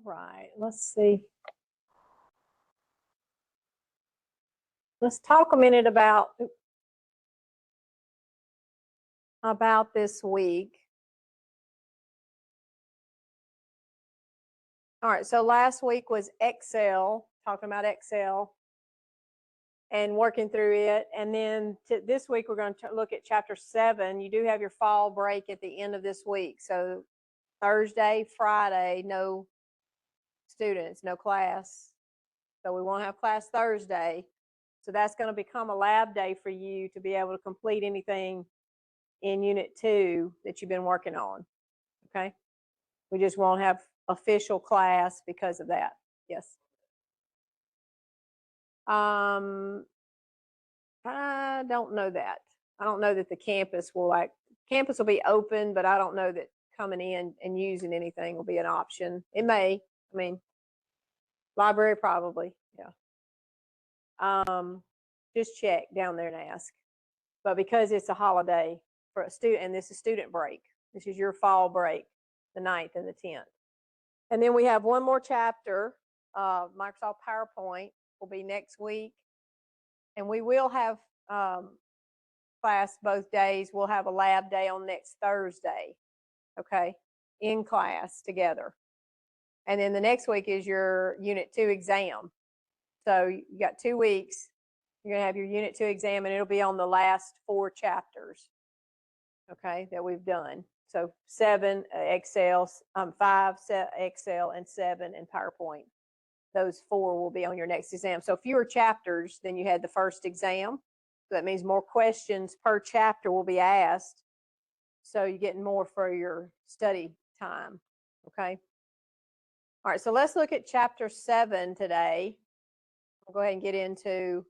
right, let's see. Let's talk a minute about this week. All right, so last week was Excel, talking about Excel and working through it. And then this week we're going to look at chapter 7. You do have your fall break at the end of this week. So Thursday, Friday, no students, no class. So we won't have class Thursday. So that's going to become a lab day for you to be able to complete anything in Unit 2 that you've been working on. Okay? We just won't have official class because of that. Yes. I don't know that. I don't know that the campus will be open, but I don't know that coming in and using anything will be an option. It may. I mean, library probably. Yeah. Just check down there and ask. But because it's a holiday for a student, and this is student break, this is your fall break, the 9th and the 10th. And then we have one more chapter, Microsoft PowerPoint will be next week. And we will have class both days. We'll have a lab day on next Thursday, okay, in class together. And then the next week is your Unit 2 exam. So you got 2 weeks. You're going to have your Unit 2 exam, and it'll be on the last 4 chapters, okay, that we've done. So 7 Excel, 5 Excel, and 7 in PowerPoint. Those 4 will be on your next exam. So fewer chapters than you had the first exam. So that means more questions per chapter will be asked. So you're getting more for your study time, okay? All right, so let's look at chapter 7 today. I'll go ahead and get into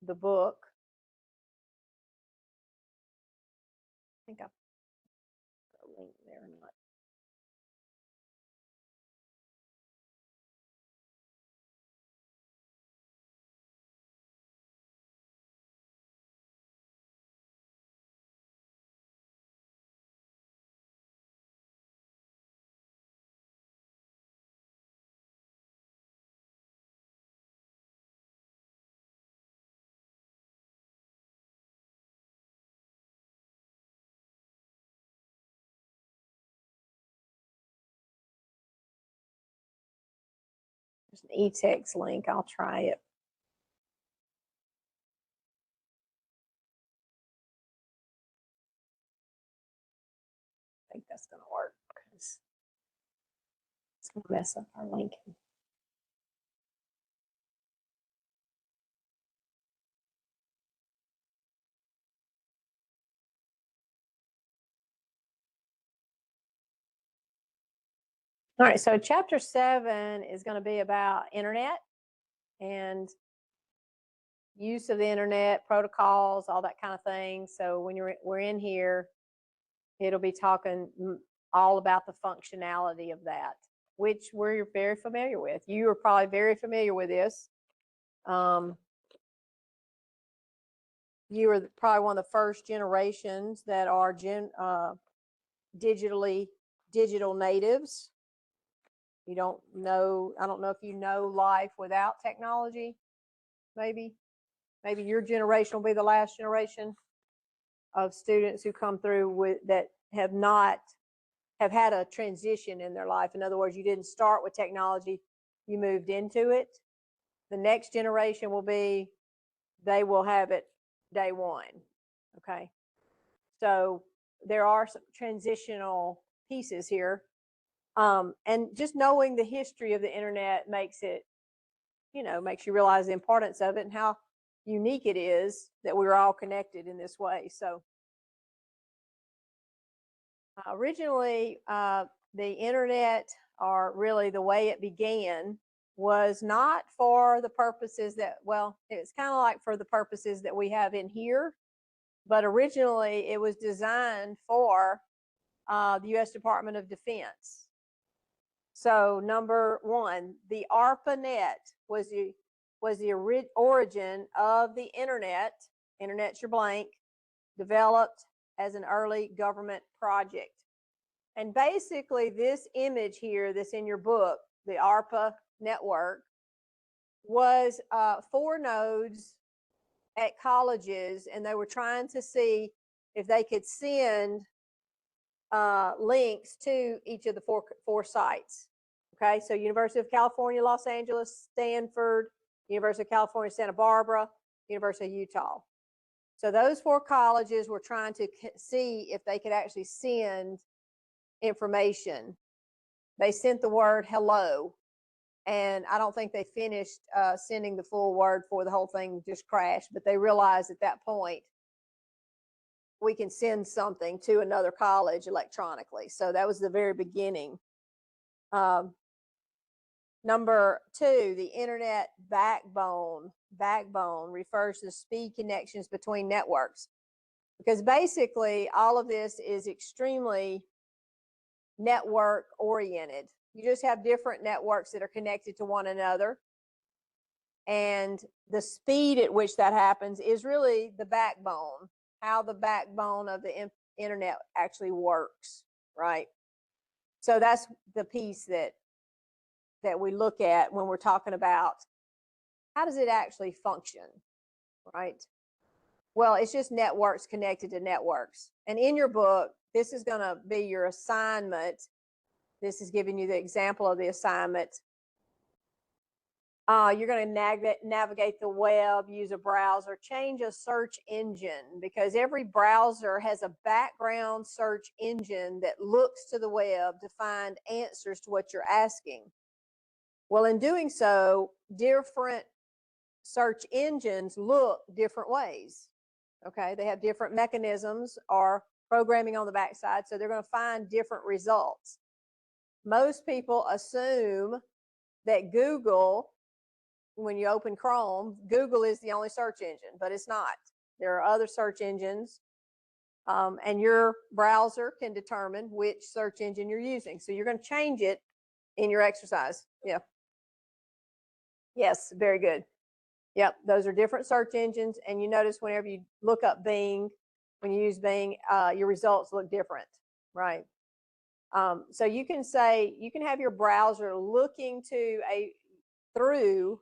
the book. I think I put a link there or not. There's an e-text link. I'll try it. I think that's going to work because it's going to mess up our linking. All right, so chapter 7 is going to be about internet and use of the internet, protocols, all that kind of thing. So when we're in here, it'll be talking all about the functionality of that, which we're very familiar with. You are probably very familiar with this. You are probably one of the first generations that are digital natives. You don't know, I don't know if you know life without technology, maybe your generation will be the last generation of students who come through with that have had a transition in their life. In other words, you didn't start with technology, you moved into it. The next generation they will have it day one, okay? So there are some transitional pieces here. And just knowing the history of the internet makes you realize the importance of it and how unique it is that we're all connected in this way. So originally, the internet, or really the way it began, was not for the purposes that, well, it's kind of like for the purposes that we have in here, but originally it was designed for the U.S. Department of Defense. So number 1, the ARPANET was the origin of the internet. Internet's your blank, developed as an early government project. And basically this image here that's in your book the ARPA network, was 4 nodes at colleges, and they were trying to see if they could send links to each of the four sites. Okay, so University of California, Los Angeles, Stanford, University of California, Santa Barbara, University of Utah. So those 4 colleges were trying to see if they could actually send information. They sent the word hello, and I don't think they finished sending the full word for the whole thing just crashed, but they realized at that point we can send something to another college electronically. So that was the very beginning. Number 2, the internet backbone. Backbone refers to speed connections between networks, because basically all of this is extremely network oriented. You just have different networks that are connected to one another, and the speed at which that happens is really the backbone, how the backbone of the internet actually works, right? So that's the piece that we look at when we're talking about how does it actually function, right? Well, it's just networks connected to networks. And in your book, this is going to be your assignment. This is giving you the example of the assignment. You're going to navigate the web, use a browser, change a search engine, because every browser has a background search engine that looks to the web to find answers to what you're asking. Well, in doing so, different search engines look different ways. Okay, they have different mechanisms or programming on the backside, so they're going to find different results. Most people assume that Google, when you open Chrome, Google is the only search engine, but it's not. There are other search engines, and your browser can determine which search engine you're using. So you're going to change it in your exercise. Yeah. Yes, very good. Yep, those are different search engines, and you notice whenever you look up Bing, when you use Bing, your results look different, right? So you can say, you can have your browser looking through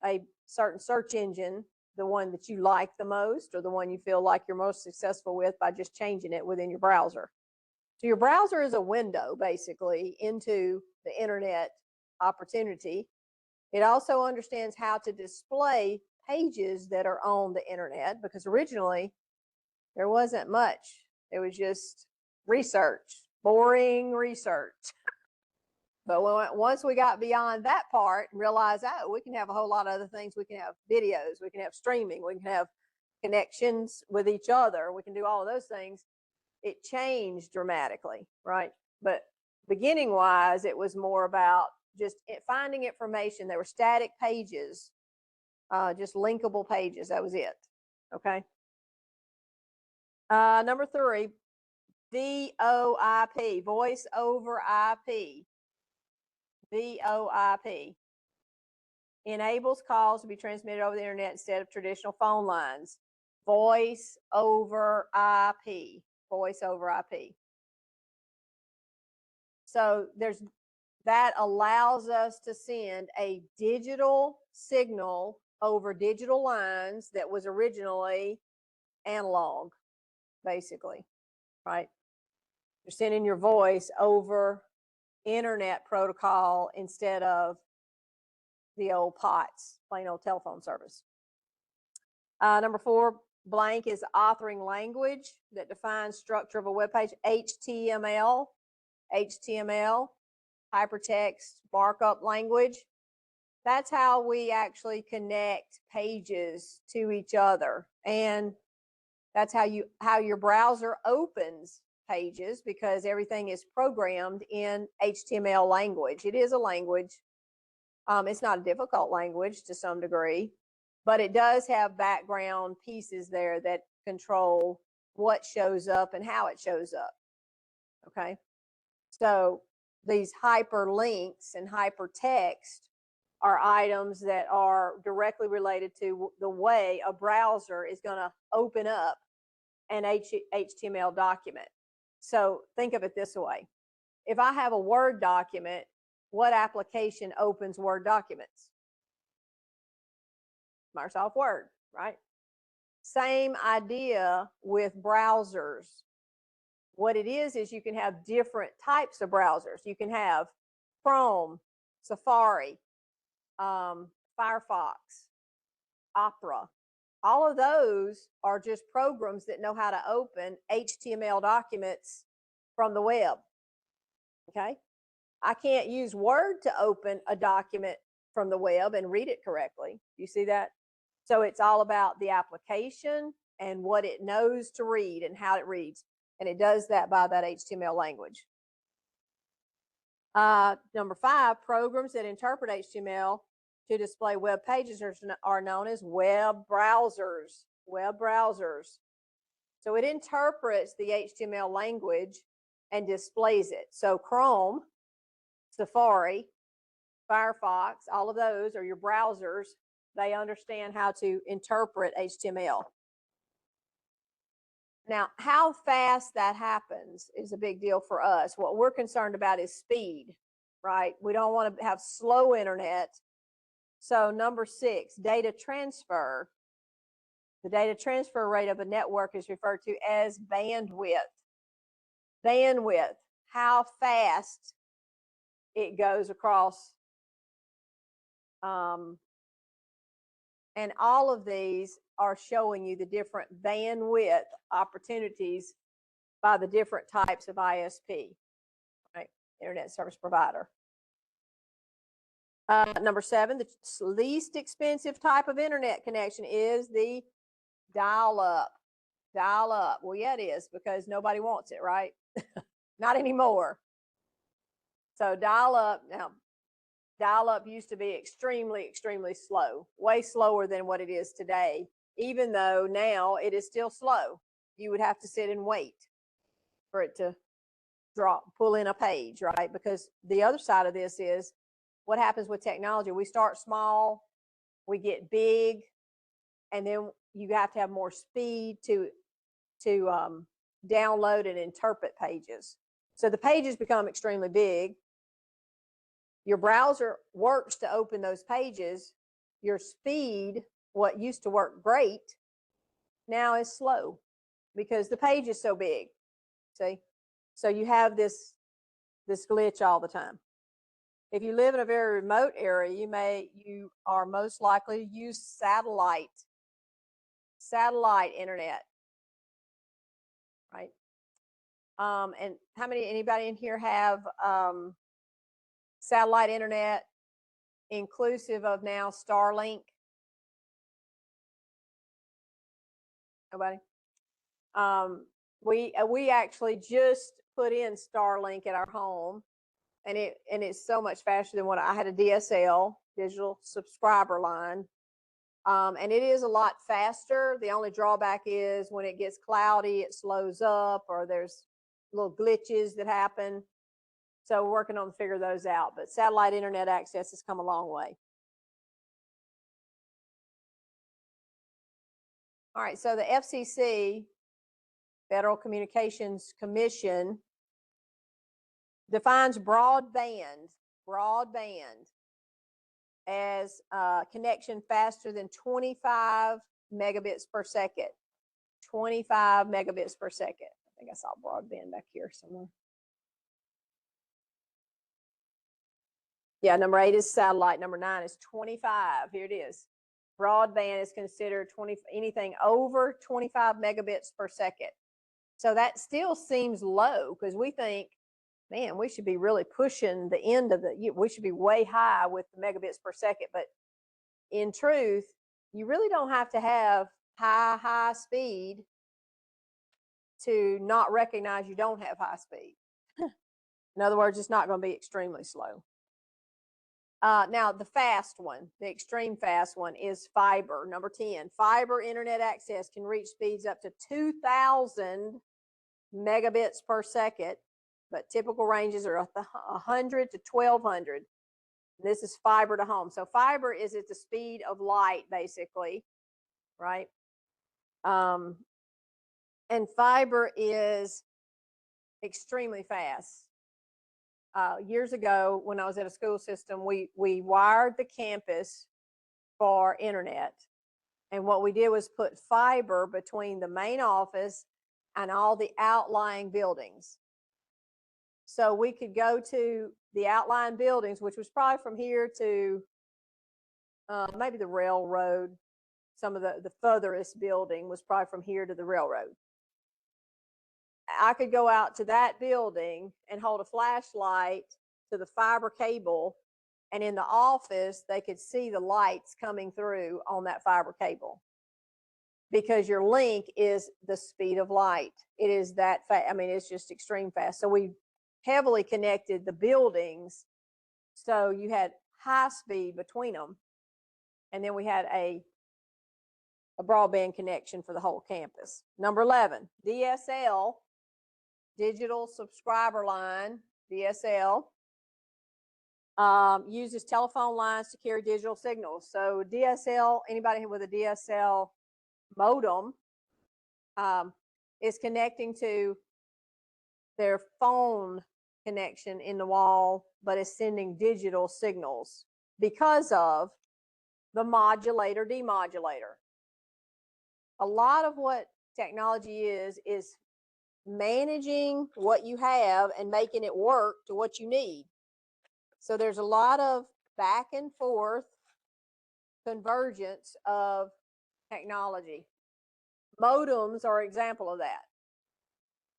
a certain search engine, the one that you like the most or the one you feel like you're most successful with, by just changing it within your browser. So your browser is a window basically into the internet opportunity. It also understands how to display pages that are on the internet, because originally there wasn't much. It was just research, boring research. But once we got beyond that part and realized, oh, we can have a whole lot of other things. We can have videos, we can have streaming, we can have connections with each other, we can do all of those things. It changed dramatically, right? But beginning wise, it was more about just finding information. There were static pages, just linkable pages. That was it. Okay. Number 3, VoIP, voice over IP. VoIP enables calls to be transmitted over the internet instead of traditional phone lines. Voice over IP. Voice over IP. So that allows us to send a digital signal over digital lines that was originally analog, basically, right? You're sending your voice over internet protocol instead of the old POTS, plain old telephone service. Number 4, blank is authoring language that defines structure of a web page. HTML, hypertext markup language. That's how we actually connect pages to each other, and that's how your browser opens pages, because everything is programmed in HTML language. It is a language. It's not a difficult language to some degree, but it does have background pieces there that control what shows up and how it shows up. Okay, so these hyperlinks and hypertext are items that are directly related to the way a browser is going to open up an HTML document. So think of it this way. If I have a Word document what application opens Word documents? Microsoft Word, right? Same idea with browsers. What it is you can have different types of browsers. You can have Chrome, Safari, Firefox, Opera. All of those are just programs that know how to open HTML documents from the web. Okay? I can't use Word to open a document from the web and read it correctly. You see that? So it's all about the application and what it knows to read and how it reads. And it does that by that HTML language. Number 5, programs that interpret HTML to display web pages are known as web browsers. Web browsers. So it interprets the HTML language and displays it. So Chrome, Safari, Firefox, all of those are your browsers. They understand how to interpret HTML. Now, how fast that happens is a big deal for us. What we're concerned about is speed, right? We don't want to have slow internet. So number 6, data transfer. The data transfer rate of a network is referred to as bandwidth. Bandwidth, how fast it goes across. And all of these are showing you the different bandwidth opportunities by the different types of ISP, right? Internet service provider. Number 7, the least expensive type of internet connection is the dial-up. Dial-up. Well, yeah, it is, because nobody wants it, right? Not anymore. So dial-up, now, dial-up used to be extremely, extremely slow, way slower than what it is today, even though now it is still slow. You would have to sit and wait for it to pull in a page, right? Because the other side of this is what happens with technology. We start small, we get big, and then you have to have more speed to download and interpret pages. So the pages become extremely big. Your browser works to open those pages. Your speed, what used to work great, now is slow because the page is so big. See? So you have this glitch all the time. If you live in a very remote area, you are most likely to use satellite internet, right? And anybody in here have satellite internet inclusive of now Starlink? Nobody? We actually just put in Starlink at our home, and it's so much faster than what I had. A DSL, digital subscriber line, and it is a lot faster. The only drawback is when it gets cloudy, it slows up, or there's little glitches that happen. So we're working on figure those out. But satellite internet access has come a long way. All right, so the FCC, Federal Communications Commission, defines broadband as connection faster than 25 megabits per second. 25 megabits per second. I think I saw broadband back here somewhere. Yeah, number 8 is satellite. Number 9 is 25. Here it is. Broadband is considered anything over 25 megabits per second. So that still seems low because we think, man, we should be really pushing the end of we should be way high with the megabits per second. But in truth, you really don't have to have high speed to not recognize you don't have high speed. In other words, it's not going to be extremely slow. Now, the fast one, the extreme fast one, is fiber. Number 10, fiber internet access can reach speeds up to 2,000 megabits per second, but typical ranges are 100 to 1,200. This is fiber to home. So fiber is at the speed of light, basically, right? And fiber is extremely fast. years ago when I was at a school system, we wired the campus for internet. And what we did was put fiber between the main office and all the outlying buildings. So we could go to the outlying buildings, which was probably from here to maybe the railroad. Some of the furthest building was probably from here to the railroad. I could go out to that building and hold a flashlight to the fiber cable, and in the office, they could see the lights coming through on that fiber cable because your link is the speed of light. It is that fast. I mean, it's just extreme fast. So we heavily connected the buildings. So you had high speed between them. And then we had a broadband connection for the whole campus. Number 11, DSL, digital subscriber line, DSL, uses telephone lines to carry digital signals. So DSL, anybody with a DSL modem is connecting to their phone connection in the wall, but is sending digital signals because of the modulator demodulator. A lot of what technology is managing what you have and making it work to what you need. So there's a lot of back and forth convergence of technology. Modems are an example of that.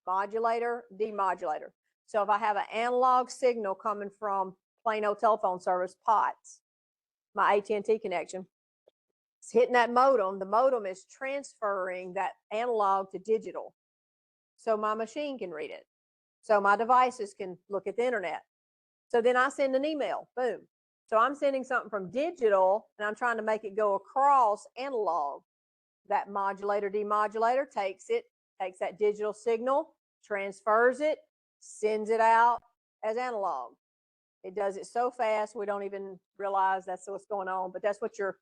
Modulator, demodulator. So if I have an analog signal coming from plain old telephone service, POTS, my AT&T connection, it's hitting that modem. The modem is transferring that analog to digital. So my machine can read it. So my devices can look at the internet. So then I send an email, boom. So I'm sending something from digital and I'm trying to make it go across analog. That modulator, demodulator takes that digital signal, transfers it, sends it out as analog. It does it so fast we don't even realize that's what's going on, but that's what your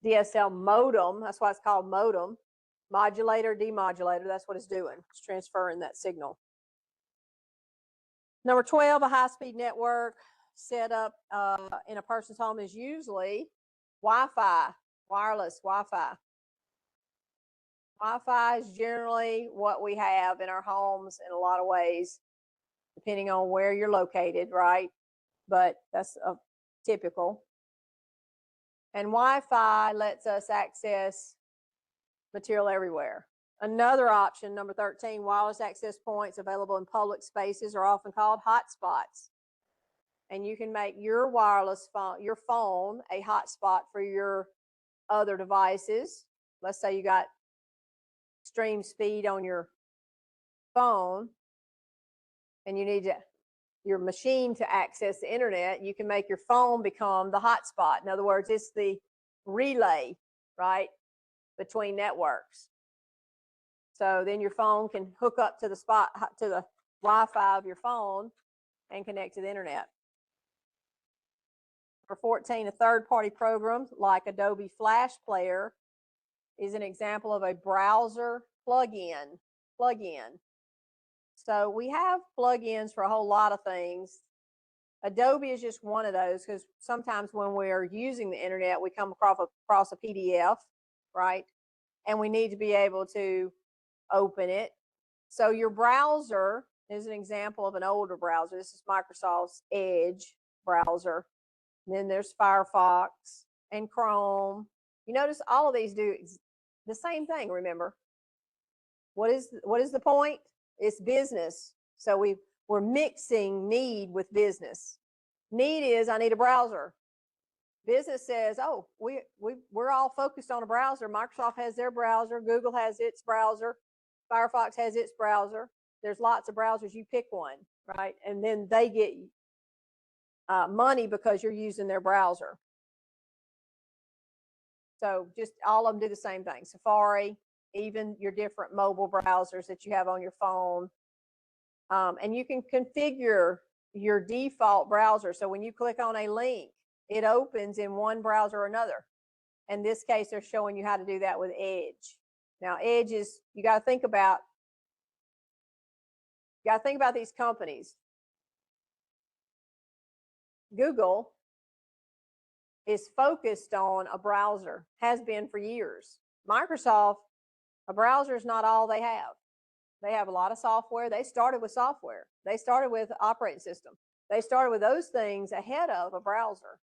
DSL modem, that's why it's called modem, modulator, demodulator, that's what it's doing. It's transferring that signal. Number 12, a high-speed network set up in a person's home is usually Wi-Fi, wireless Wi-Fi. Wi-Fi is generally what we have in our homes in a lot of ways, depending on where you're located, right? But that's typical. And Wi-Fi lets us access material everywhere. Another option, number 13, wireless access points available in public spaces are often called hotspots. And you can make your wireless phone, your phone, a hotspot for your other devices. Let's say you got extreme speed on your phone and you need your machine to access the internet. You can make your phone become the hotspot. In other words, it's the relay, right, between networks. So then your phone can hook up to the Wi-Fi of your phone and connect to the internet. For 14, a third-party program like Adobe Flash Player is an example of a browser plug-in. So we have plug-ins for a whole lot of things. Adobe is just one of those because sometimes when we're using the internet, we come across a PDF, right? And we need to be able to open it. So your browser is an example of an older browser. This is Microsoft's Edge browser. And then there's Firefox and Chrome. You notice all of these do the same thing, remember. What is the point? It's business. So we're mixing need with business. Need is I need a browser. Business says, oh, we're all focused on a browser. Microsoft has their browser. Google has its browser. Firefox has its browser. There's lots of browsers. You pick one, right? And then they get money because you're using their browser. So just all of them do the same thing. Safari, even your different mobile browsers that you have on your phone. And you can configure your default browser. So when you click on a link, it opens in one browser or another. In this case, they're showing you how to do that with Edge. Now, Edge is, you got to think about these companies. Google is focused on a browser, has been for years. Microsoft, a browser is not all they have. They have a lot of software. They started with software. They started with operating system. They started with those things ahead of a browser.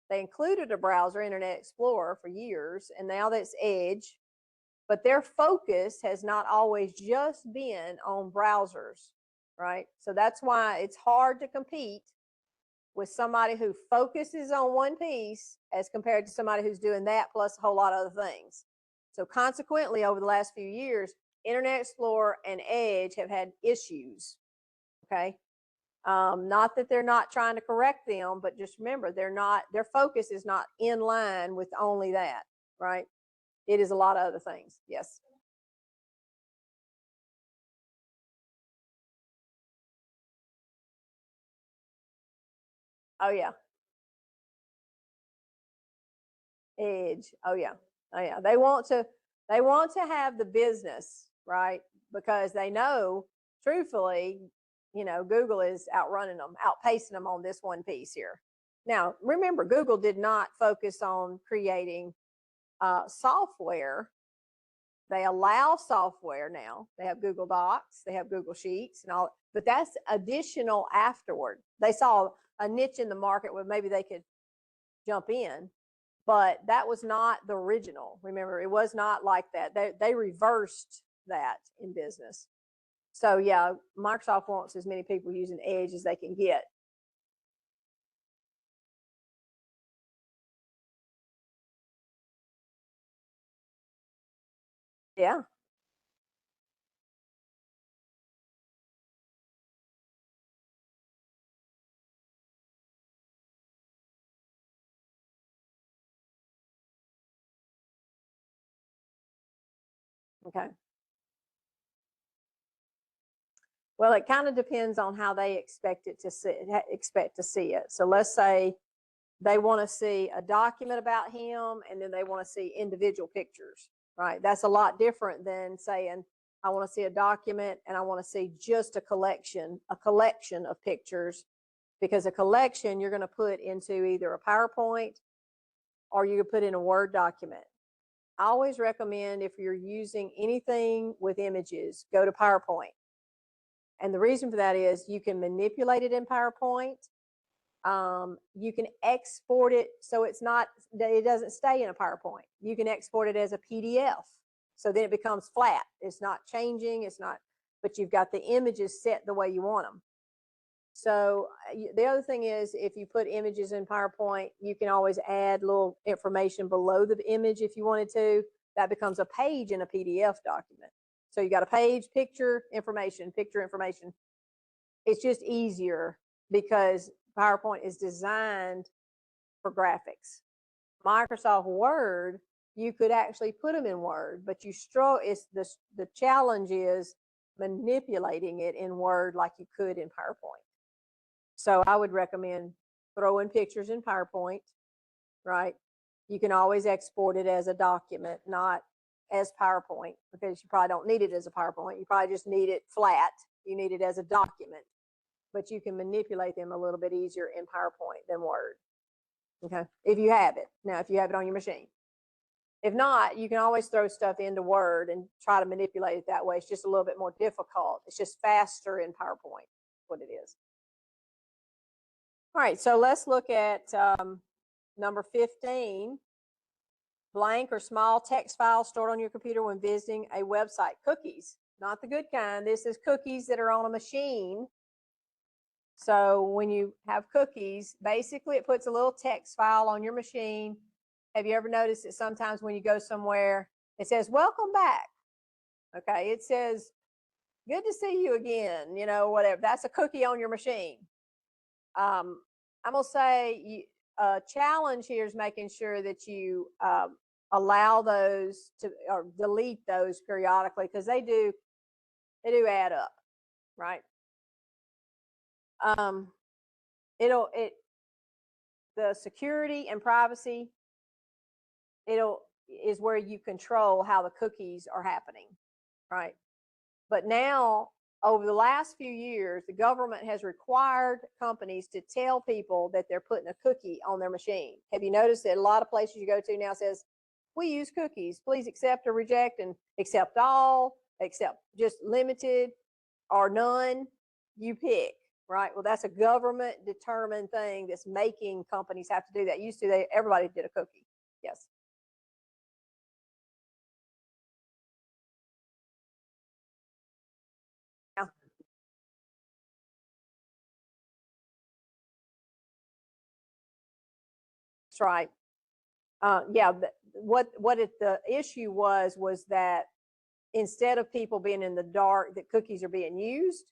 They included a browser, Internet Explorer, for years, and now that's Edge. But their focus has not always just been on browsers, right? So that's why it's hard to compete with somebody who focuses on one piece as compared to somebody who's doing that plus a whole lot of other things. So consequently, over the last few years, Internet Explorer and Edge have had issues, okay? Not that they're not trying to correct them, but just remember, their focus is not in line with only that, right? It is a lot of other things. Yes. Oh yeah. Edge. Oh yeah. Oh yeah. They want to have the business, right? Because they know, truthfully, Google is outrunning them, outpacing them on this one piece here. Now, remember, Google did not focus on creating software. They allow software now. They have Google Docs, they have Google Sheets and all, but that's additional afterward. They saw a niche in the market where maybe they could jump in, but that was not the original. Remember, it was not like that. They reversed that in business. So yeah, Microsoft wants as many people using Edge as they can get. Yeah. Okay. Well, it kind of depends on how they expect to see it. So let's say they want to see a document about him and then they want to see individual pictures, right? That's a lot different than saying, I want to see a document and I want to see just a collection of pictures, because a collection you're going to put into either a PowerPoint or you could put in a Word document. I always recommend, if you're using anything with images, go to PowerPoint. And the reason for that is you can manipulate it in PowerPoint. You can export it so it doesn't stay in a PowerPoint. You can export it as a PDF. So then it becomes flat. It's not changing, but you've got the images set the way you want them. So the other thing is, if you put images in PowerPoint, you can always add little information below the image if you wanted to. That becomes a page in a PDF document. So you got a page, picture, information, picture, information. It's just easier because PowerPoint is designed for graphics. Microsoft Word, you could actually put them in Word, but the challenge is manipulating it in Word like you could in PowerPoint. So I would recommend throwing pictures in PowerPoint, right? You can always export it as a document, not as PowerPoint, because you probably don't need it as a PowerPoint. You probably just need it flat. You need it as a document, but you can manipulate them a little bit easier in PowerPoint than Word. Okay, if you have it. Now, if you have it on your machine. If not, you can always throw stuff into Word and try to manipulate it that way. It's just a little bit more difficult. It's just faster in PowerPoint, what it is. All right, so let's look at number 15. Blank or small text files stored on your computer when visiting a website. Cookies, not the good kind. This is cookies that are on a machine. So when you have cookies, basically it puts a little text file on your machine. Have you ever noticed that sometimes when you go somewhere, it says, welcome back? Okay, it says, good to see you again, whatever. That's a cookie on your machine. I'm going to say a challenge here is making sure that you allow those to, or delete those periodically, because they do add up, right? The security and privacy, is where you control how the cookies are happening, right? But now over the last few years, the government has required companies to tell people that they're putting a cookie on their machine. Have you noticed that a lot of places you go to now says, we use cookies, please accept or reject, and accept all, accept just limited or none, you pick, right? Well, that's a government determined thing that's making companies have to do that. Used to, everybody did a cookie. Yes. Yeah. That's right. Yeah. The issue was that instead of people being in the dark that cookies are being used,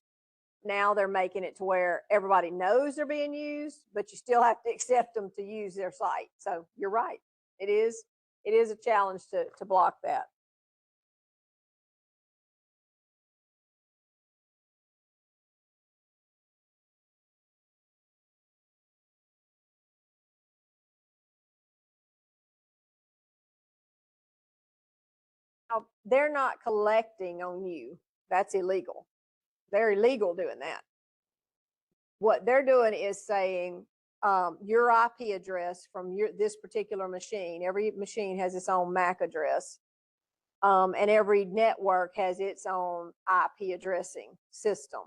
now they're making it to where everybody knows they're being used, but you still have to accept them to use their site. So you're right. It is a challenge to block that. Now, they're not collecting on you. That's illegal. They're illegal doing that. What they're doing is saying your IP address from this particular machine. Every machine has its own MAC address, and every network has its own IP addressing system.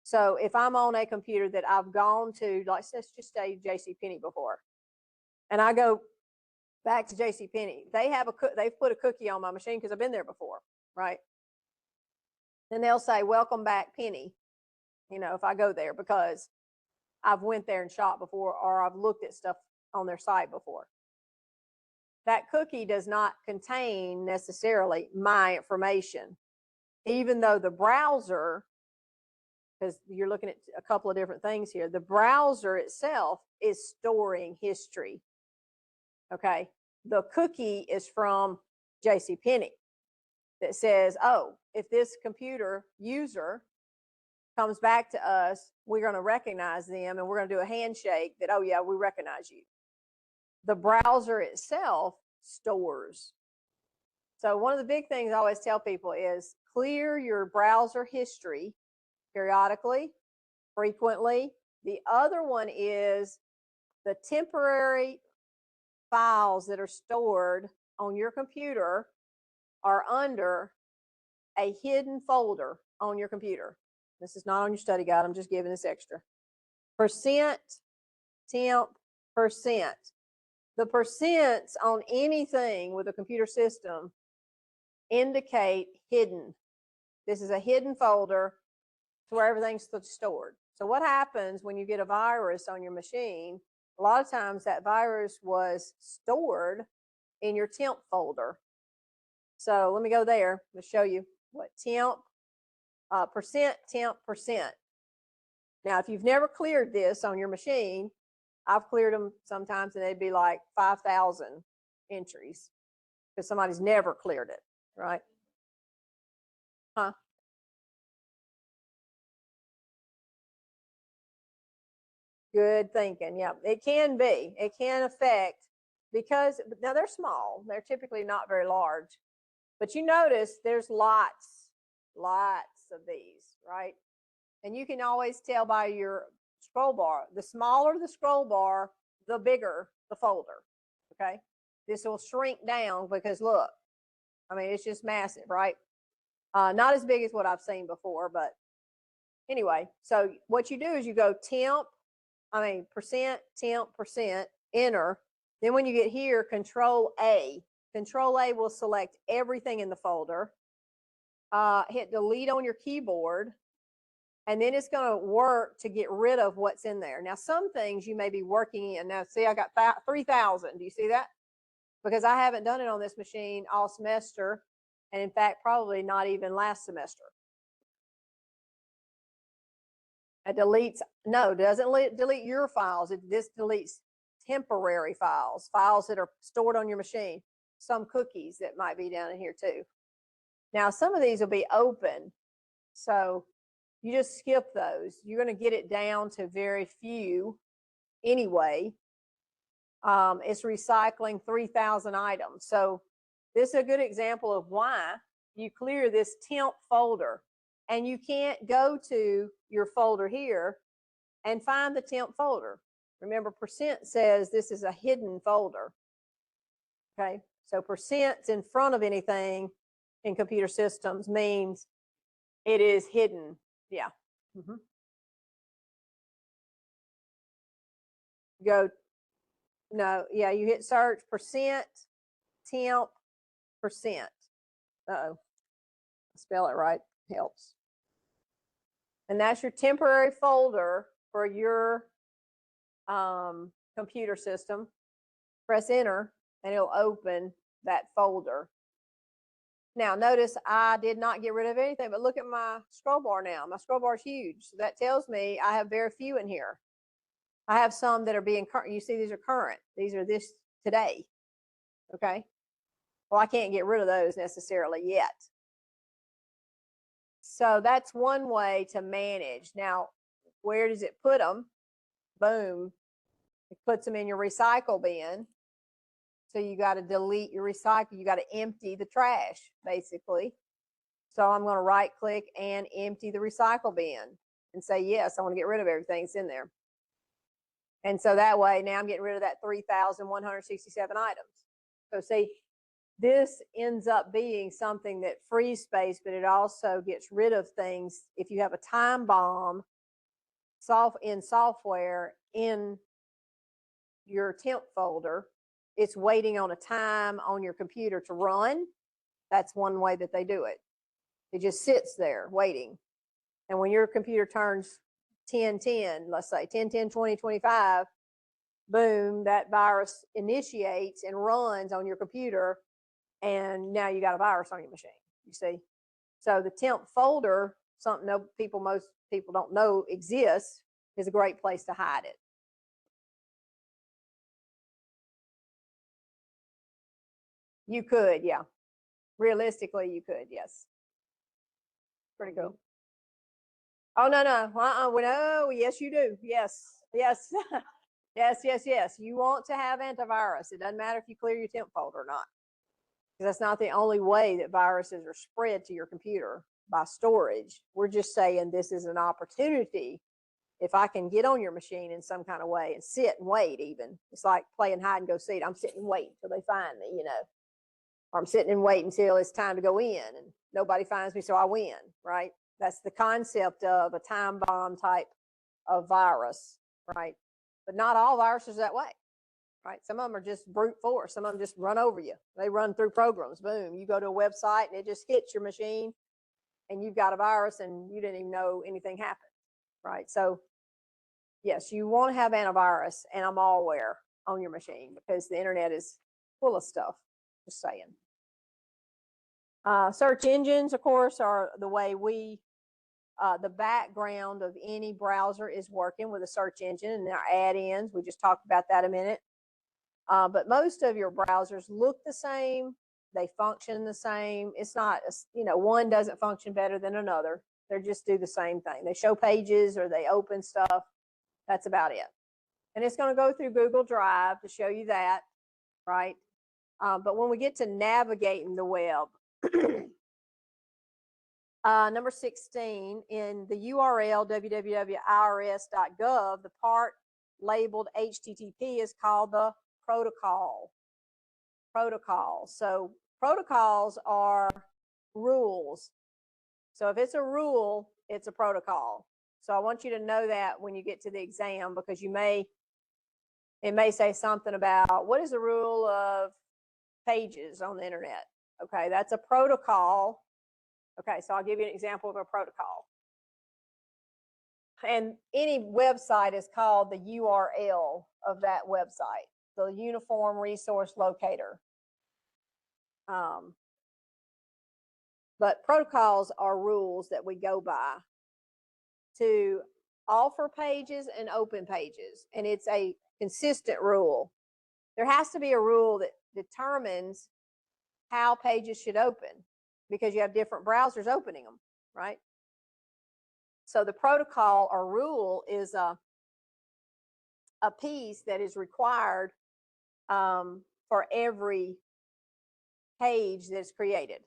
So if I'm on a computer that I've gone to, like let's just say JCPenney before, and I go back to JCPenney, they've put a cookie on my machine because I've been there before, right? Then they'll say, "Welcome back, Penny." If I go there because I've went there and shopped before, or I've looked at stuff on their site before. That cookie does not contain necessarily my information, even though the browser, because you're looking at a couple of different things here, the browser itself is storing history. Okay. The cookie is from JCPenney that says, oh, if this computer user comes back to us, we're going to recognize them and we're going to do a handshake that, oh, yeah, we recognize you. The browser itself stores. So one of the big things I always tell people is clear your browser history periodically, frequently. The other one is the temporary files that are stored on your computer are under a hidden folder on your computer. This is not on your study guide. I'm just giving this extra. Percent, temp, percent. The percents on anything with a computer system indicate hidden. This is a hidden folder to where everything's stored. So what happens when you get a virus on your machine? A lot of times that virus was stored in your temp folder. So let me go there to show you what temp, percent, temp, percent. Now, if you've never cleared this on your machine, I've cleared them sometimes and they'd be like 5,000 entries because somebody's never cleared it, right? Huh? Good thinking. Yeah, it can be. It can affect because now they're small. They're typically not very large. But you notice there's lots of these, right? And you can always tell by your scroll bar. The smaller the scroll bar, the bigger the folder, okay? This will shrink down because look, I mean, it's just massive, right? Not as big as what I've seen before, but anyway. So what you do is you go percent, temp, percent, enter. Then when you get here, Control A. Control A will select everything in the folder. Hit delete on your keyboard, and then it's going to work to get rid of what's in there. Now, some things you may be working in. Now, see, I got 3,000. Do you see that? Because I haven't done it on this machine all semester, and in fact, probably not even last semester. It deletes, no, it doesn't delete your files. This deletes temporary files that are stored on your machine. Some cookies that might be down in here too. Now, some of these will be open, so you just skip those. You're going to get it down to very few anyway. It's recycling 3,000 items. So this is a good example of why you clear this temp folder. and you can't go to your folder here and find the temp folder. Remember, percent says this is a hidden folder. Okay, so percent's in front of anything in computer systems means it is hidden. Yeah. Mm-hmm. Go, no, yeah, you hit search, percent, temp, percent. Uh-oh, spell it right, helps. And that's your temporary folder for your computer system. Press enter and it'll open that folder. Now notice I did not get rid of anything, but look at my scroll bar now. My scroll bar is huge. So that tells me I have very few in here. I have some that are being current. You see, these are current. These are this today. Okay. Well, I can't get rid of those necessarily yet. So that's one way to manage. Now, where does it put them? Boom. It puts them in your recycle bin. So you got to delete your recycle. You got to empty the trash, basically. So I'm going to right click and empty the recycle bin and say, yes, I want to get rid of everything that's in there. And so that way, now I'm getting rid of that 3,167 items. So see, this ends up being something that frees space, but it also gets rid of things. If you have a time bomb in software in your temp folder, it's waiting on a time on your computer to run. That's one way that they do it. It just sits there waiting. And when your computer turns 10/10, let's say 10/10, 20/25, boom, that virus initiates and runs on your computer, and now you got a virus on your machine. You see, so the temp folder, something most people don't know exists, is a great place to hide it. You could, yeah. Realistically, you could, yes. Pretty cool. Oh no, no, no, yes, you do. Yes, yes, yes, yes, yes. You want to have antivirus. It doesn't matter if you clear your temp folder or not, because that's not the only way that viruses are spread to your computer, by storage. We're just saying this is an opportunity. If I can get on your machine in some kind of way and sit and wait, even it's like playing hide and go seek. I'm sitting and waiting until they find me, or I'm sitting and waiting until it's time to go in and nobody finds me, so I win, right? That's the concept of a time bomb type of virus, right? But not all viruses are that way, right? Some of them are just brute force. Some of them just run over you. They run through programs. Boom, you go to a website and it just hits your machine and you've got a virus and you didn't even know anything happened, right? So yes, you want to have antivirus and a malware on your machine because the internet is full of stuff, just saying. Search engines, of course, are the way the background of any browser is working with a search engine and their add-ins. We just talked about that a minute. But most of your browsers look the same. They function the same. It's not, one doesn't function better than another. They just do the same thing. They show pages or they open stuff. That's about it. And it's going to go through Google Drive to show you that, right? But when we get to navigating the web, number 16, in the URL www.irs.gov, the part labeled HTTP is called the protocol. So protocols are rules. So if it's a rule, it's a protocol. So I want you to know that when you get to the exam, because it may say something about what is the rule of pages on the internet. Okay, that's a protocol. Okay, so I'll give you an example of a protocol. And any website is called the URL of that website, the Uniform Resource Locator. But protocols are rules that we go by to offer pages and open pages, and it's a consistent rule. There has to be a rule that determines how pages should open, because you have different browsers opening them, right? So the protocol or rule is a piece that is required for every page that's created.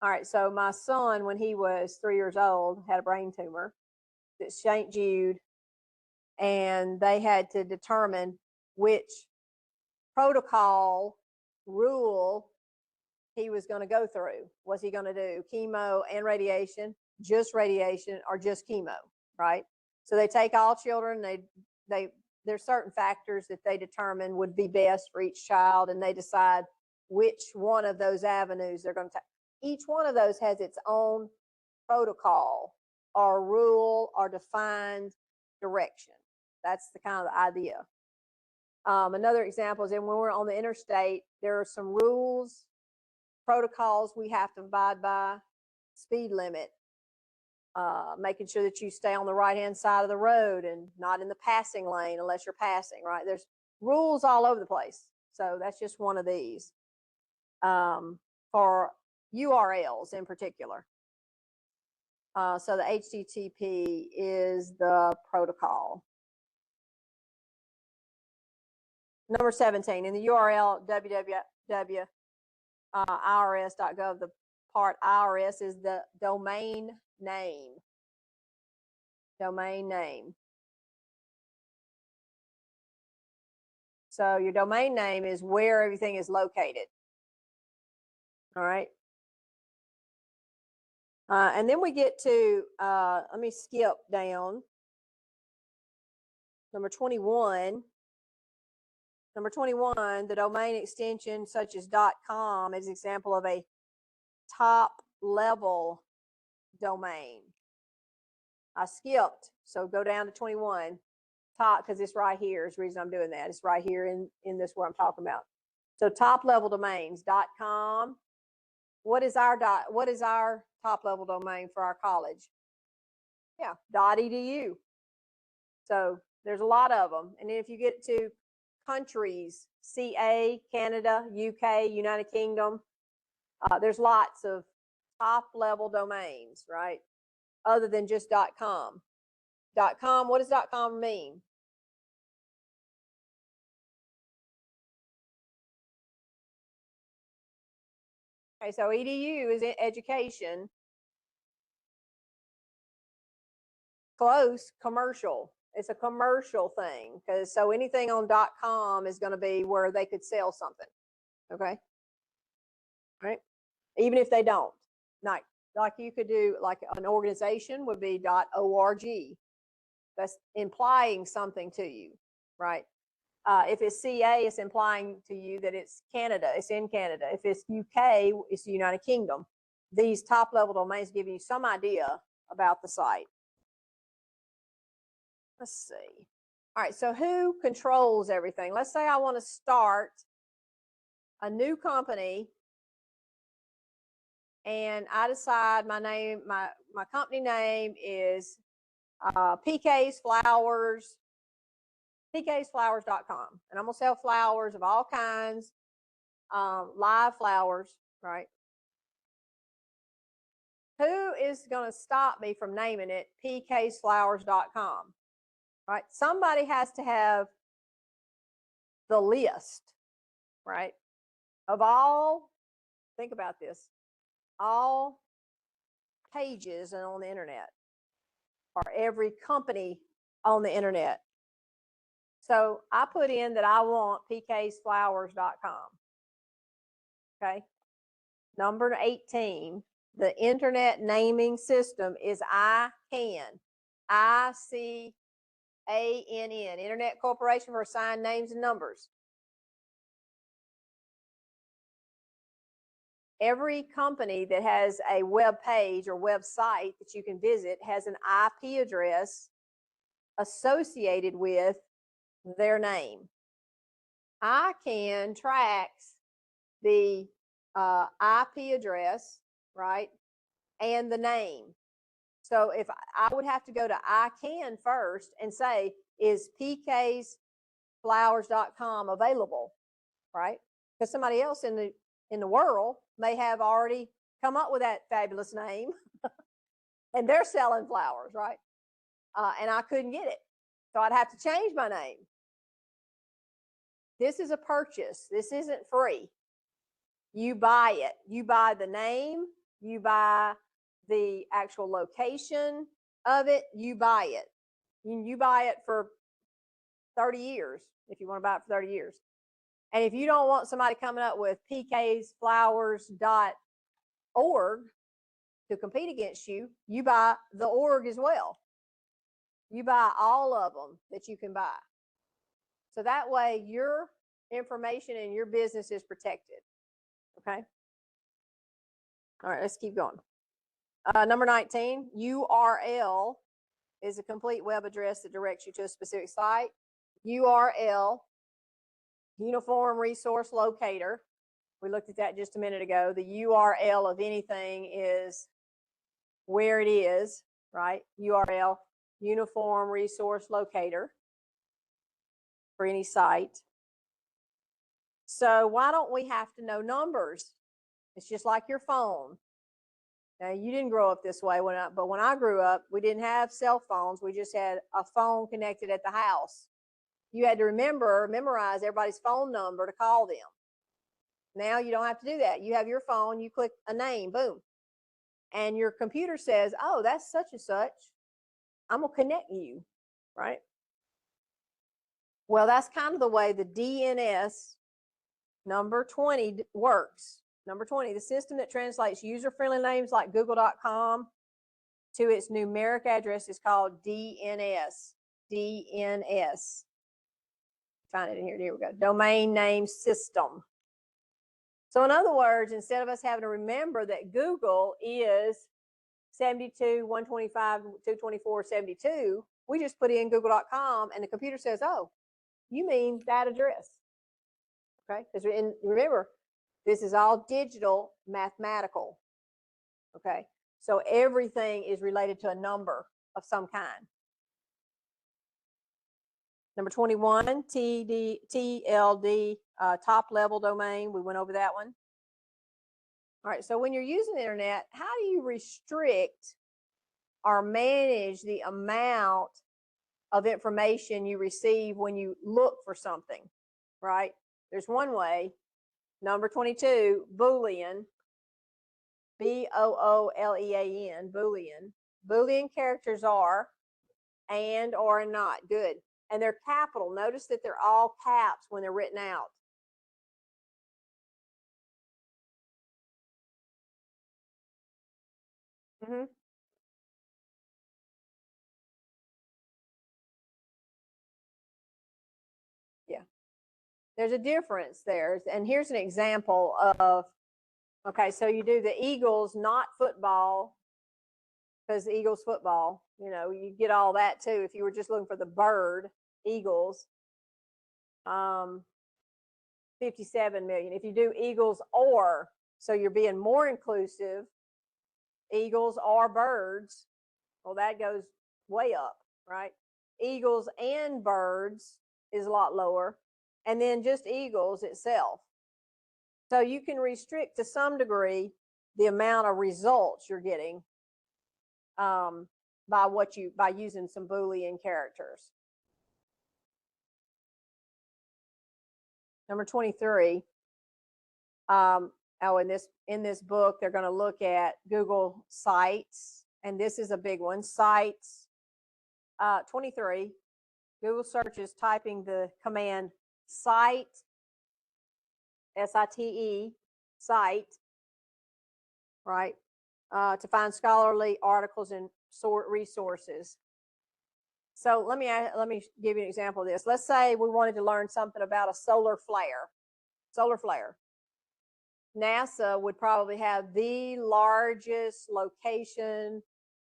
All right, so my son, when he was 3 years old, had a brain tumor at St. Jude, and they had to determine which protocol rule he was going to go through. Was he going to do chemo and radiation, just radiation, or just chemo? Right. So they take all children. There's certain factors that they determine would be best for each child, and they decide which one of those avenues they're going to take. Each one of those has its own protocol or rule or defined direction. That's the kind of the idea. Another example is when we're on the interstate, there are some rules, protocols we have to abide by. Speed limit, making sure that you stay on the right-hand side of the road and not in the passing lane unless you're passing, right? There's rules all over the place. So that's just one of these for URLs in particular. So the HTTP is the protocol. Number 17, in the URL www.irs.gov, the part IRS is the domain name. Domain name. So your domain name is where everything is located. All right. And then we get to, let me skip down. Number 21. Number 21, the domain extension such as .com is an example of a top level domain. I skipped, so go down to 21. Top, because it's right here is the reason I'm doing that. It's right here in this where I'm talking about. So top level domains, .com. What is our top level domain for our college? Yeah, .edu. So there's a lot of them. And then if you get to countries, CA, Canada, UK, United Kingdom, there's lots of top level domains, right? Other than just .com. .com, what does .com mean? Okay, so edu is education. Close, commercial. It's a commercial thing, because so anything on .com is going to be where they could sell something. Okay. Right. Even if they don't. Like you could do, like an organization would be .org. That's implying something to you, right? If it's CA, it's implying to you that it's Canada, it's in Canada. If it's UK, it's the United Kingdom. These top level domains give you some idea about the site. Let's see. All right, so who controls everything? Let's say I want to start a new company, and I decide my name, my company name is PK's Flowers, pksflowers.com, and I'm gonna sell flowers of all kinds, live flowers, right? Who is gonna stop me from naming it pksflowers.com? Right? Somebody has to have the list, right? Of all, think about this, all pages on the internet, or every company on the internet. So I put in that I want pksflowers.com. Okay. Number 18, the internet naming system is ICANN. ICANN, Internet Corporation for Assigned Names and Numbers. Every company that has a web page or website that you can visit has an IP address associated with their name. ICANN tracks the IP address, right, and the name. So if I would have to go to ICANN first and say, is pksflowers.com available, right? Because somebody else in the world may have already come up with that fabulous name and they're selling flowers, right? And I couldn't get it. So I'd have to change my name. This is a purchase. This isn't free. You buy it. You buy the name you buy the actual location of it, you buy it. You buy it for 30 years if you want to buy it for 30 years. And if you don't want somebody coming up with pksflowers.org to compete against you, you buy the org as well. You buy all of them that you can buy. So that way your information and your business is protected. Okay. All right, let's keep going. Number 19, URL is a complete web address that directs you to a specific site. URL, Uniform Resource Locator. We looked at that just a minute ago. The URL of anything is where it is, right? URL, Uniform Resource Locator for any site. So why don't we have to know numbers? It's just like your phone. Now, you didn't grow up this way, but when I grew up, we didn't have cell phones. We just had a phone connected at the house. You had to memorize everybody's phone number to call them. Now you don't have to do that. You have your phone, you click a name, boom. And your computer says, oh, that's such and such. I'm going to connect you, right? Well, that's kind of the way the DNS number 20 works. Number 20, the system that translates user-friendly names like google.com to its numeric address is called DNS. DNS. Find it in here. Here we go. Domain name system. So in other words, instead of us having to remember that Google is 72.125.224.72, we just put in google.com and the computer says, oh, you mean that address. Okay? Because remember, this is all digital mathematical. Okay? So everything is related to a number of some kind. Number 21, TLD, top level domain. We went over that one. All right, so when you're using the internet, how do you restrict or manage the amount of information you receive when you look for something, right? There's one way. Number 22, Boolean, B-O-O-L-E-A-N, Boolean. Boolean characters are and or not. Good. And they're capital. Notice that they're all caps when they're written out. Mm-hmm. Yeah. There's a difference there. And here's an example of, okay, so you do the Eagles, not football, because the Eagles football, you know, you get all that too. If you were just looking for the bird, Eagles, 57 million. If you do Eagles or, so you're being more inclusive, Eagles or birds, well, that goes way up, right? Eagles and birds is a lot lower. And then just Eagles itself. So you can restrict to some degree the amount of results you're getting by using some Boolean characters. Number 23. In this book, they're going to look at Google Sites, and this is a big one. Sites. 23. Google search is typing the command site, S-I-T-E, site, right, to find scholarly articles and sort resources. So let me give you an example of this. Let's say we wanted to learn something about a solar flare. Solar flare. NASA would probably have the largest location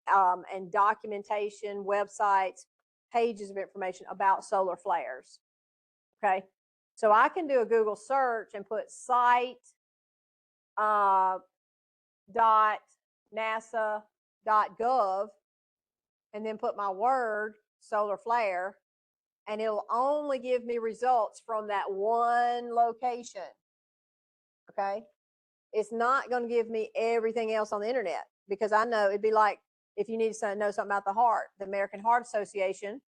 and documentation, websites, pages of information about solar flares. Okay, so I can do a Google search and put site .nasa.gov and then put my word solar flare, and it'll only give me results from that one location. Okay, it's not going to give me everything else on the internet, because I know it'd be like if you need to know something about the heart, the American Heart Association,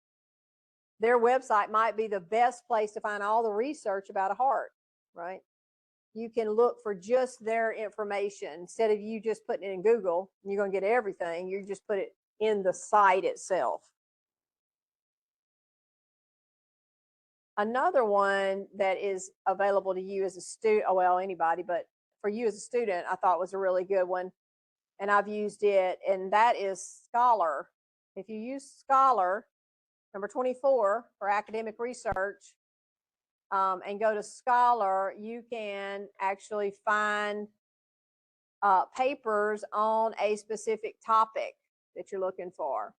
their website might be the best place to find all the research about a heart, right? you can look for just their information instead of you just putting it in Google and you're going to get everything. You just put it in the site itself. Another one that is available to you as a student, oh, well, anybody, but for you as a student, I thought was a really good one. And I've used it, and that is Scholar. If you use Scholar, number 24 for academic research, and go to Scholar, you can actually find papers on a specific topic that you're looking for.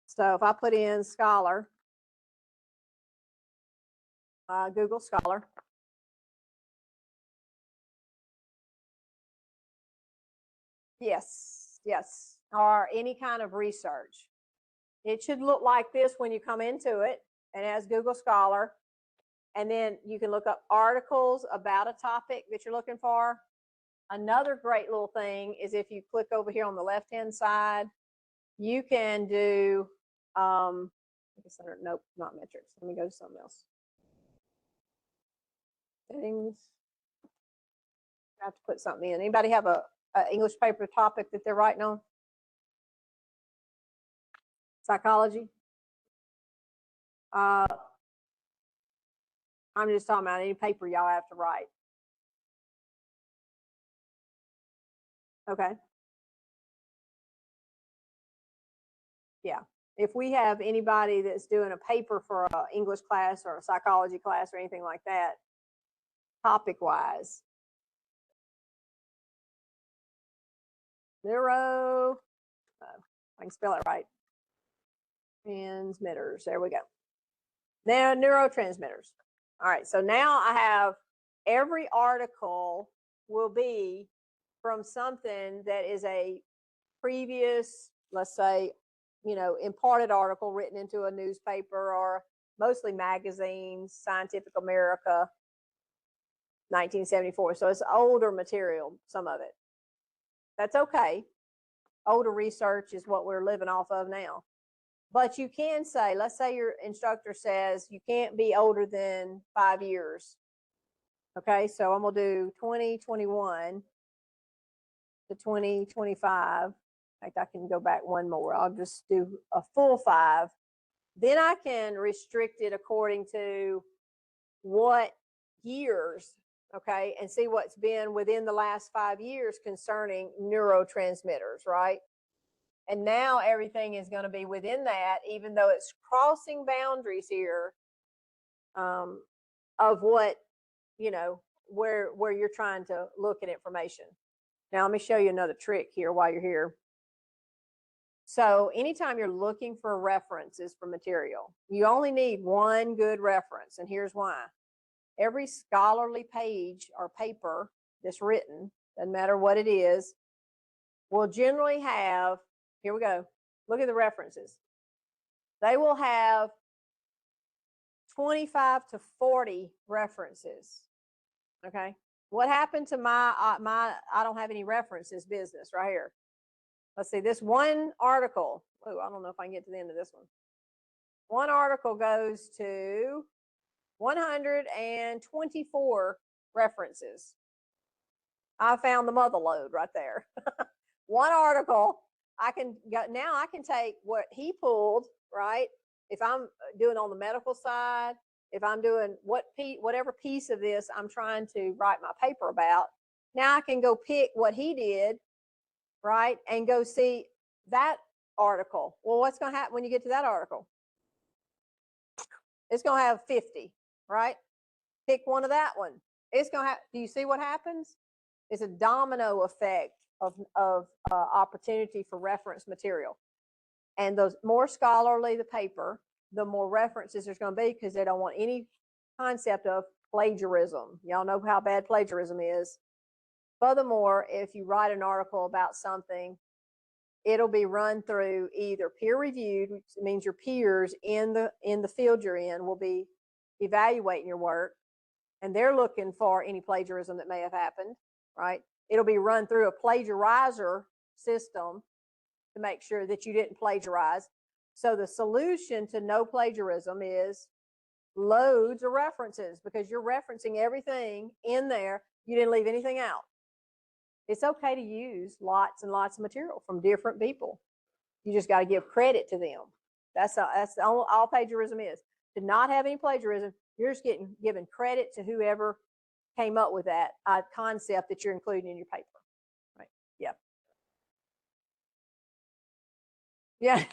So if I put in Scholar, Google Scholar, yes, or any kind of research. It should look like this when you come into it, and as Google Scholar. And then you can look up articles about a topic that you're looking for. Another great little thing is if you click over here on the left-hand side, you can do, nope, not metrics. Let me go to something else. Settings. I have to put something in. Anybody have a English paper topic that they're writing on? Psychology? I'm just talking about any paper y'all have to write. Okay. Yeah. If we have anybody that's doing a paper for an English class or a psychology class or anything like that, topic-wise, neuro, I can spell it right, transmitters, there we go. Now, neurotransmitters. All right, so now I have every article will be from something that is a previous, let's say, imparted article written into a newspaper or mostly magazines, Scientific America, 1974. So it's older material, some of it. That's okay. Older research is what we're living off of now. But you can say, let's say your instructor says you can't be older than 5 years. Okay, so I'm going to do 2021 to 2025. In fact, I can go back one more. I'll just do a full 5. Then I can restrict it according to what years, okay, and see what's been within the last 5 years concerning neurotransmitters, right? And now everything is going to be within that, even though it's crossing boundaries here of what, where you're trying to look at information. Now, let me show you another trick here while you're here. So anytime you're looking for references for material, you only need one good reference, and here's why. Every scholarly page or paper that's written, doesn't matter what it is, will generally have, here we go, look at the references. They will have 25 to 40 references, okay? What happened to my I don't have any references business right here? Let's see, this one article, oh, I don't know if I can get to the end of this one. One article goes to 124 references. I found the mother lode right there. One article, I can take what he pulled, right? If I'm doing on the medical side, if I'm doing whatever piece of this I'm trying to write my paper about, now I can go pick what he did, right? And go see that article. Well, what's going to happen when you get to that article? It's going to have 50, right? Pick one of that one. It's going to have, do you see what happens? It's a domino effect of opportunity for reference material. And the more scholarly the paper, the more references there's going to be, because they don't want any concept of plagiarism. Y'all know how bad plagiarism is. Furthermore, if you write an article about something, it'll be run through either peer reviewed, which means your peers in the field you're in will be evaluating your work, and they're looking for any plagiarism that may have happened, right? It'll be run through a plagiarizer system to make sure that you didn't plagiarize. So the solution to no plagiarism is loads of references because you're referencing everything in there. You didn't leave anything out. It's okay to use lots and lots of material from different people. You just got to give credit to them. That's all plagiarism is. To not have any plagiarism, you're just giving credit to whoever came up with that concept that you're including in your paper. Right? Yeah. Yeah.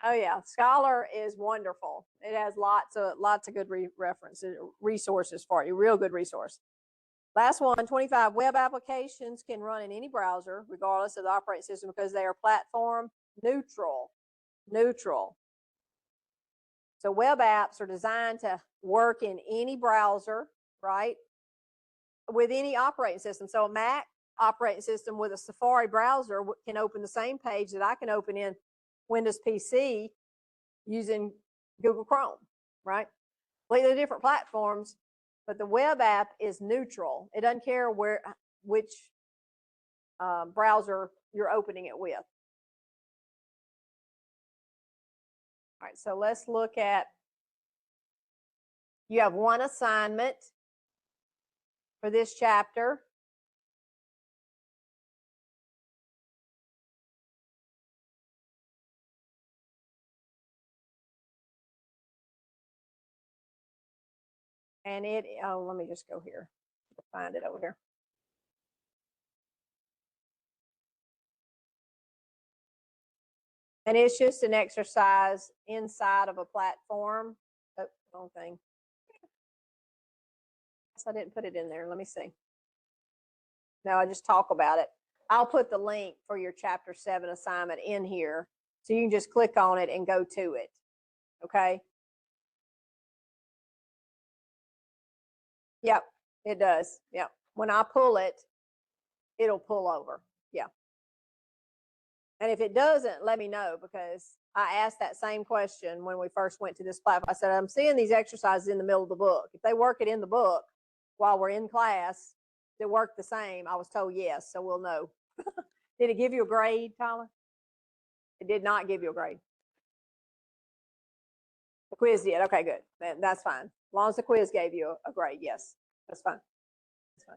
Oh yeah, Scholar is wonderful. It has lots of good resources for you. Real good resource. Last one, 25. Web applications can run in any browser, regardless of the operating system, because they are platform neutral. Neutral. So web apps are designed to work in any browser, right? With any operating system. So a Mac operating system with a Safari browser can open the same page that I can open in Windows PC using Google Chrome, right? Completely different platforms, but the web app is neutral. It doesn't care which browser you're opening it with. All right, so let's look at, you have one assignment for this chapter. And let me just go here, find it over here. And it's just an exercise inside of a platform. Oh, wrong thing. I didn't put it in there. Let me see. No, I just talk about it. I'll put the link for your chapter 7 assignment in here. So you can just click on it and go to it. Okay. Yep, it does. Yep. When I pull it, it'll pull over. Yeah. And if it doesn't, let me know, because I asked that same question when we first went to this platform. I said, I'm seeing these exercises in the middle of the book. If they work it in the book while we're in class, they work the same. I was told yes, so we'll know. Did it give you a grade, Tyler? It did not give you a grade. The quiz did. Okay, good. That's fine. As long as the quiz gave you a grade, yes, that's fine. That's fine.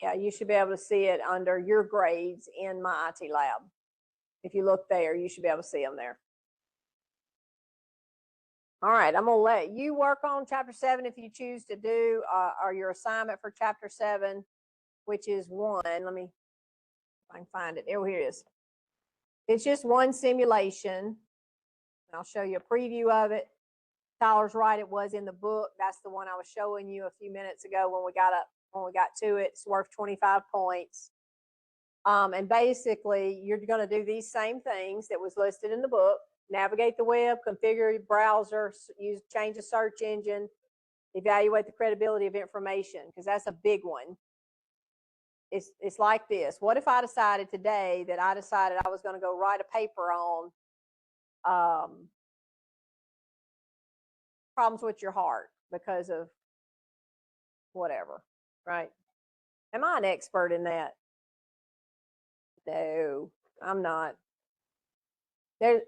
Yeah, you should be able to see it under your grades in my IT lab. If you look there, you should be able to see them there. All right, I'm going to let you work on chapter 7 if you choose to do, or your assignment for chapter 7, which is 1. Let me, if I can find it. Here it is. It's just one simulation. I'll show you a preview of it. Tyler's right, it was in the book. That's the one I was showing you a few minutes ago when we got to it. It's worth 25 points. And basically, you're going to do these same things that was listed in the book. Navigate the web, configure your browser, change the search engine, evaluate the credibility of information, because that's a big one. It's like this. What if I decided today that I was going to go write a paper on problems with your heart because of whatever, right? Am I an expert in that? No, I'm not.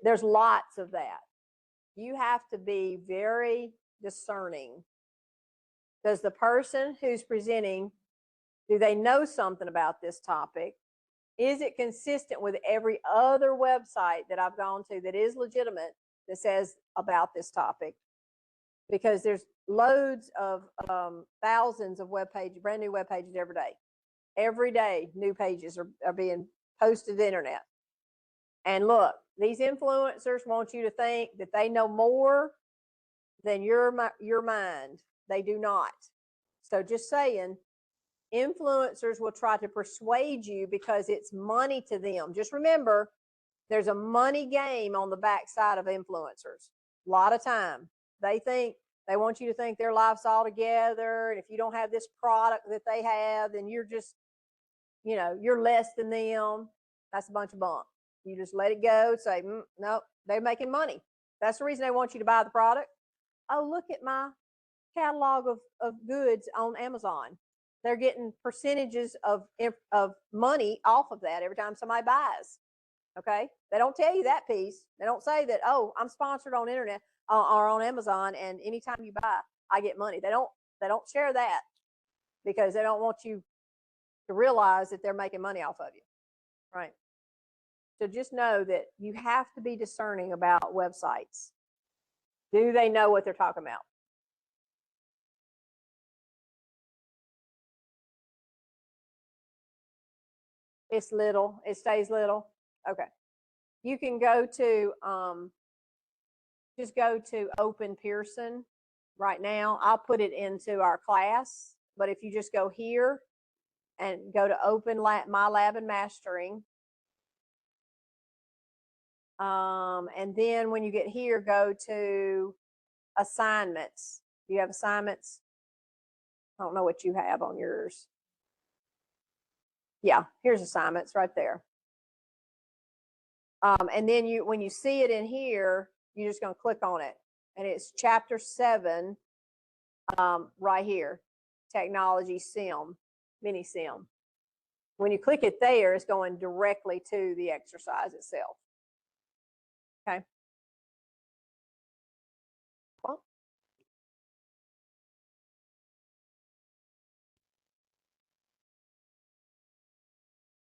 There's lots of that. You have to be very discerning. Does the person who's presenting, do they know something about this topic? Is it consistent with every other website that I've gone to that is legitimate that says about this topic? Because there's loads of thousands of web pages, brand new web pages every day. Every day, new pages are being posted to the internet. And look, these influencers want you to think that they know more than your mind. They do not. So just saying, influencers will try to persuade you because it's money to them. Just remember, there's a money game on the backside of influencers. A lot of time. They want you to think their life's all together. And if you don't have this product that they have, then you're just, you're less than them. That's a bunch of bunk. You just let it go. Say, no, they're making money. That's the reason they want you to buy the product. Oh, look at my catalog of goods on Amazon. They're getting percentages of money off of that every time somebody buys. Okay, they don't tell you that piece. They don't say that, oh, I'm sponsored on internet or on Amazon, and anytime you buy, I get money. They don't share that because they don't want you to realize that they're making money off of you, right? So just know that you have to be discerning about websites. Do they know what they're talking about? It's little. It stays little. Okay. You can go to just go to Open Pearson right now. I'll put it into our class, but if you just go here and go to Open My Lab and Mastering, and then when you get here, go to assignments. Do you have assignments? I don't know what you have on yours. Yeah, here's assignments right there. And then when you see it in here, you're just going to click on it, and it's chapter 7 right here, technology sim, mini sim. When you click it there, it's going directly to the exercise itself. Okay.